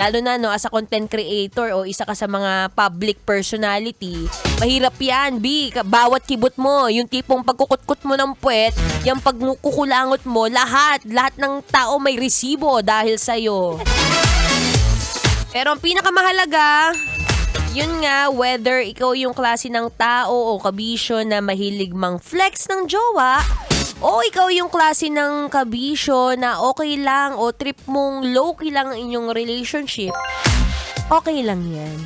Lalo na no, as a content creator o isa ka sa mga public personality, mahirap yan, B. Bawat kibot mo, yung tipong pagkukutkot mo ng puwet, yung pagkukulangot mo, lahat ng tao may resibo dahil sa'yo. Pero ang pinakamahalaga, yun nga, whether ikaw yung klase ng tao o kabisyo na mahilig mang flex ng jowa, o ikaw yung klase ng kabisyo na okay lang o trip mong low-key lang ang inyong relationship, okay lang yan.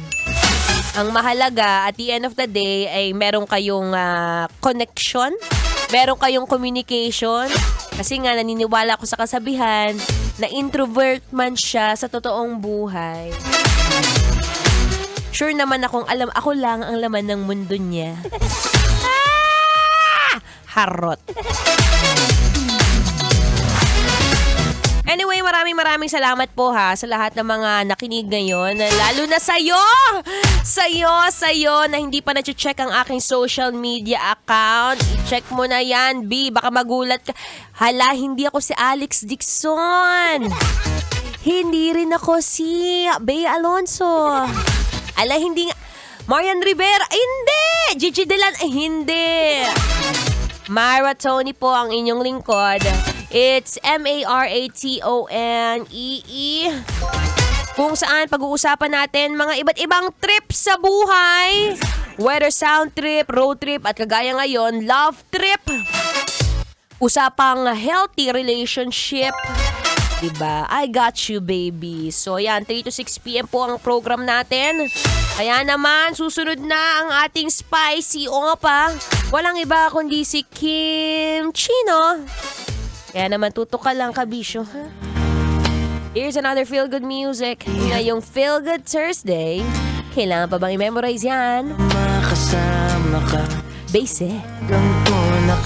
Ang mahalaga, at the end of the day, ay meron kayong connection, meron kayong communication, kasi nga naniniwala ako sa kasabihan na introvert man siya sa totoong buhay. Sure naman ako lang ang laman ng mundo niya. Harot. Anyway, maraming salamat po sa lahat ng mga nakinig ngayon. Lalo na sa'yo na hindi pa na-check ang aking social media account. I-check mo na yan, B. Baka magulat ka. Hala, hindi ako si Alex Dixon. Hindi rin ako si Bea Alonso. Ala, hindi nga. Marian Rivera, hindi. Gigi Delan, hindi. Mara Tonee po ang inyong lingkod. It's Maratonee. Kung saan pag-uusapan natin mga iba't ibang trip sa buhay. Whether sound trip, road trip, at kagaya ngayon, love trip. Usapang healthy relationship. Diba? I got you, baby. So, yan, 3 to 6 p.m. po ang program natin. Kaya naman, susunod na ang ating spicy opa. Walang iba kundi si Kim Chino. Kaya naman, tutok ka lang, kabisyo, ha? Here's another feel-good music. Ngayong Feel-Good Thursday. Kailangan pa bang i-memorize yan? Makasama ka. Basic. Ganto na